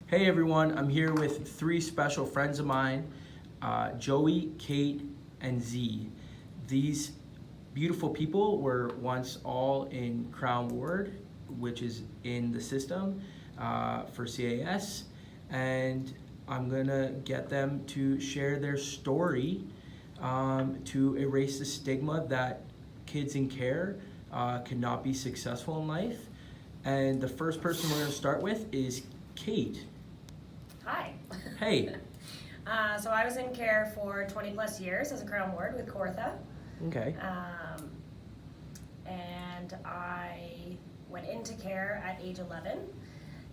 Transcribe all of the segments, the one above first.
Hey everyone, I'm here with three special friends of mine, Joey, Kate, and Z. These beautiful people were once all in Crown Ward, which is in the system for CAS, and I'm gonna get them to share their story to erase the stigma that kids in care cannot be successful in life. And the first person we're gonna start with is Kate. Hi. Hey. So I was in care for 20 plus years as a Crown Ward with Cortha. Okay. And I went into care at age 11.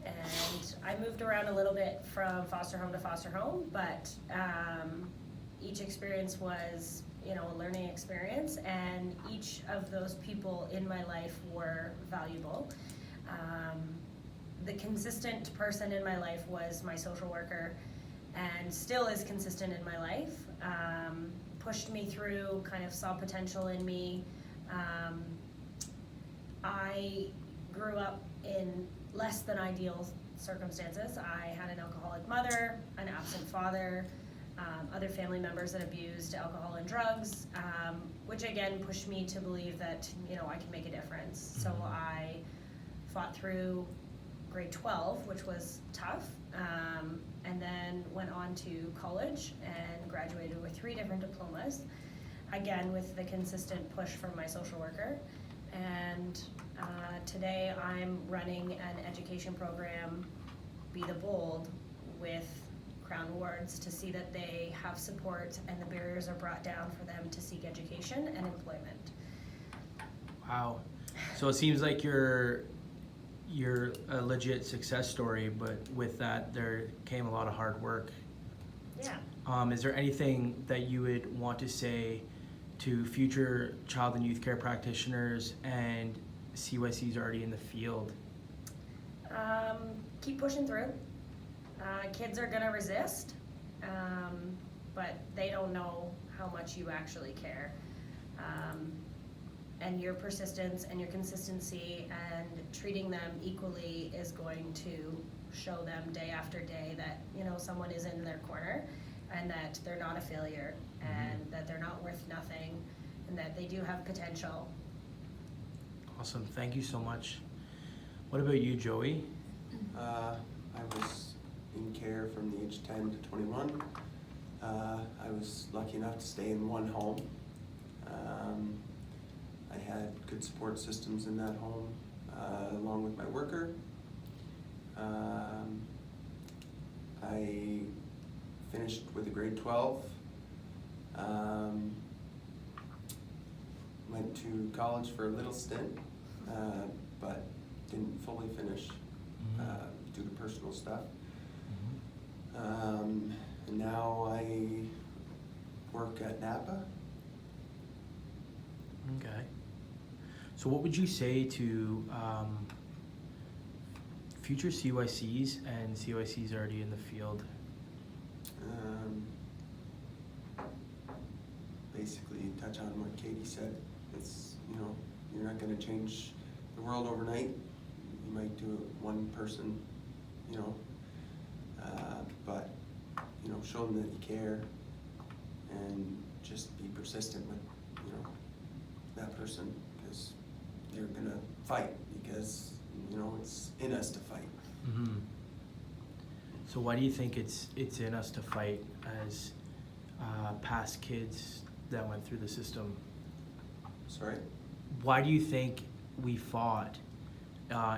And I moved around a little bit from foster home to foster home, but each experience was, a learning experience, and each of those people in my life were valuable. The consistent person in my life was my social worker, and still is consistent in my life. Pushed me through, kind of saw potential in me. I grew up in less than ideal circumstances. I had an alcoholic mother, an absent father, other family members that abused alcohol and drugs, which again pushed me to believe that, I can make a difference. So I fought through grade 12, which was tough, and then went on to college and graduated with 3 different diplomas, again with the consistent push from my social worker. And today I'm running an education program, Be the Bold, with Crown Wards to see that they have support and the barriers are brought down for them to seek education and employment. Wow. So it seems like you're a legit success story, but with that there came a lot of hard work. Yeah. Is there anything that you would want to say to future child and youth care practitioners and CYCs already in the field? Keep pushing through. Kids are gonna resist, but they don't know how much you actually care. And your persistence and your consistency and treating them equally is going to show them day after day that, someone is in their corner and that they're not a failure and that they're not worth nothing and that they do have potential. Awesome, thank you so much. What about you, Joey? I was in care from the age 10 to 21. I was lucky enough to stay in one home. I had good support systems in that home, along with my worker. I finished with a grade 12. Went to college for a little stint, but didn't fully finish due to personal stuff. And now I work at Napa. Okay. So what would you say to future CYCs and CYCs already in the field? Basically touch on what Katie said. It's, you're not going to change the world overnight. You might do it one person, but, show them that you care and just be persistent with, that person, because they're going to fight because, it's in us to fight. Mm-hmm. So why do you think it's in us to fight as past kids that went through the system? Sorry? Why do you think we fought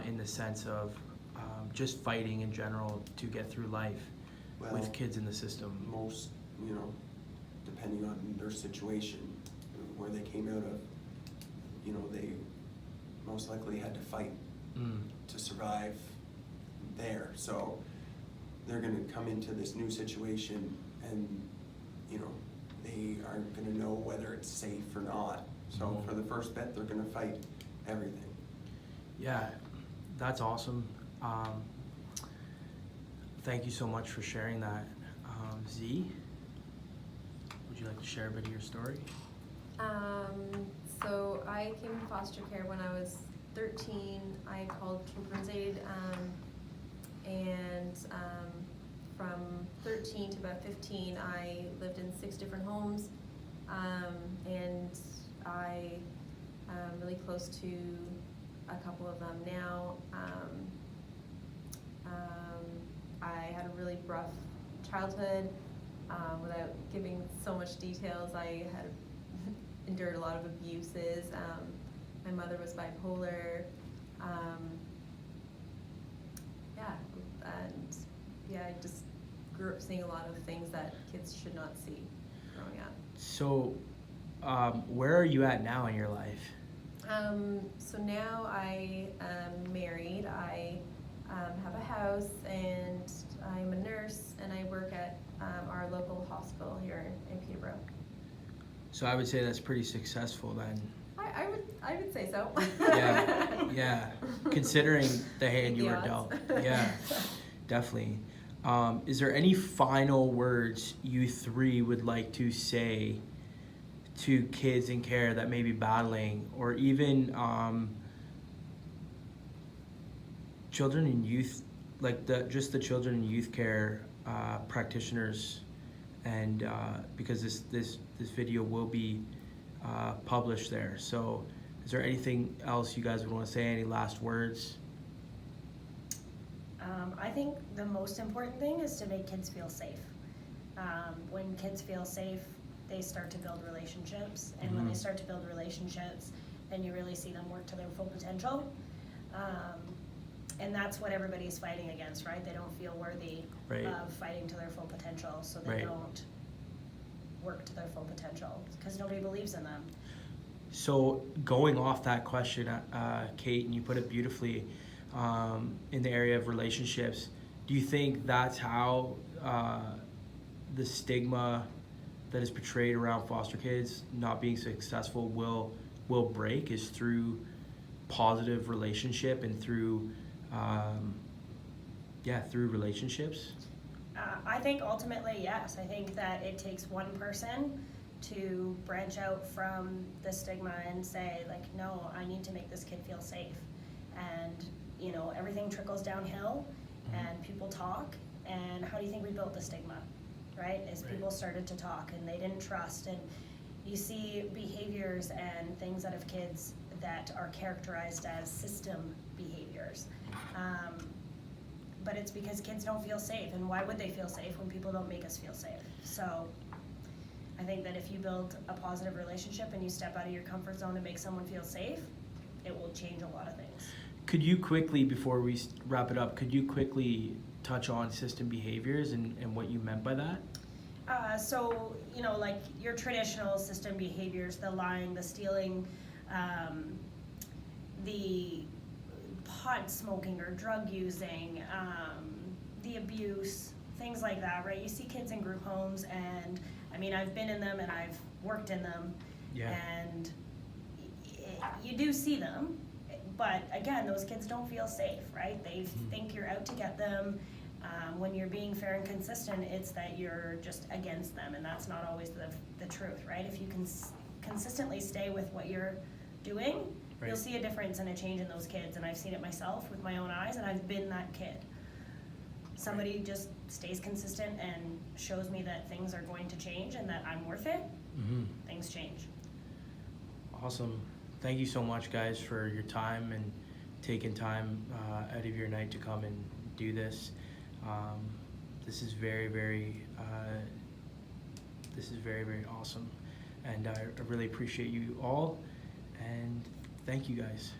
in the sense of just fighting in general to get through life with kids in the system? Most, depending on their situation, where they came out of, they most likely had to fight to survive there. So they're going to come into this new situation and, they aren't going to know whether it's safe or not. So for the first bit, they're going to fight everything. Yeah, that's awesome. Thank you so much for sharing that. Z, would you like to share a bit of your story? So I came to foster care when I was 13. I called Children's Aid and 13 to about 15, I lived in 6 different homes, and I am really close to a couple of them now. I had a really rough childhood. Without giving so much details, I had endured a lot of abuses. My mother was bipolar. I just grew up seeing a lot of things that kids should not see growing up. So, where are you at now in your life? So now I am married. I have a house, and I'm a nurse, and I work at our local hospital here in Peterborough. So I would say that's pretty successful then. I would say so. Yeah. Considering the hand The you were odds. dealt. Yeah, definitely. Is there any final words you three would like to say to kids in care that may be battling, or even children and youth, like the children and youth care practitioners, and because this video will be published there. So is there anything else you guys would want to say? Any last words? I think the most important thing is to make kids feel safe. When kids feel safe, they start to build relationships, and when they start to build relationships, then you really see them work to their full potential. And that's what everybody's fighting against, right? They don't feel worthy of fighting to their full potential, so they don't work to their full potential because nobody believes in them. So going off that question, Kate, and you put it beautifully, in the area of relationships, do you think that's how the stigma that is portrayed around foster kids not being successful will break, is through positive relationship and through through relationships? I think ultimately, yes. I think that it takes one person to branch out from the stigma and say, like, no, I need to make this kid feel safe. And, you know, everything trickles downhill and people talk. And how do you think we built the stigma, right? Is people started to talk and they didn't trust. And you see behaviors and things out of kids that are characterized as system behaviors. But it's because kids don't feel safe, and why would they feel safe when people don't make us feel safe? So I think that if you build a positive relationship and you step out of your comfort zone to make someone feel safe, it will change a lot of things. Could you quickly, before we wrap it up, could you quickly touch on system behaviors and what you meant by that? So, you know, like your traditional system behaviors, the lying, the stealing, the pot smoking or drug using, the abuse, things like that, right? You see kids in group homes, and I mean, I've been in them and I've worked in them, and you do see them, but again, those kids don't feel safe, right? They think you're out to get them. When you're being fair and consistent, it's that you're just against them, and that's not always the truth, right? If you can consistently stay with what you're doing, you'll see a difference and a change in those kids, and I've seen it myself with my own eyes, and I've been that kid. Somebody just stays consistent and shows me that things are going to change and that I'm worth it, things change. Awesome. Thank you so much, guys, for your time and taking time out of your night to come and do this. This is very, very awesome, and I really appreciate you all, and thank you, guys.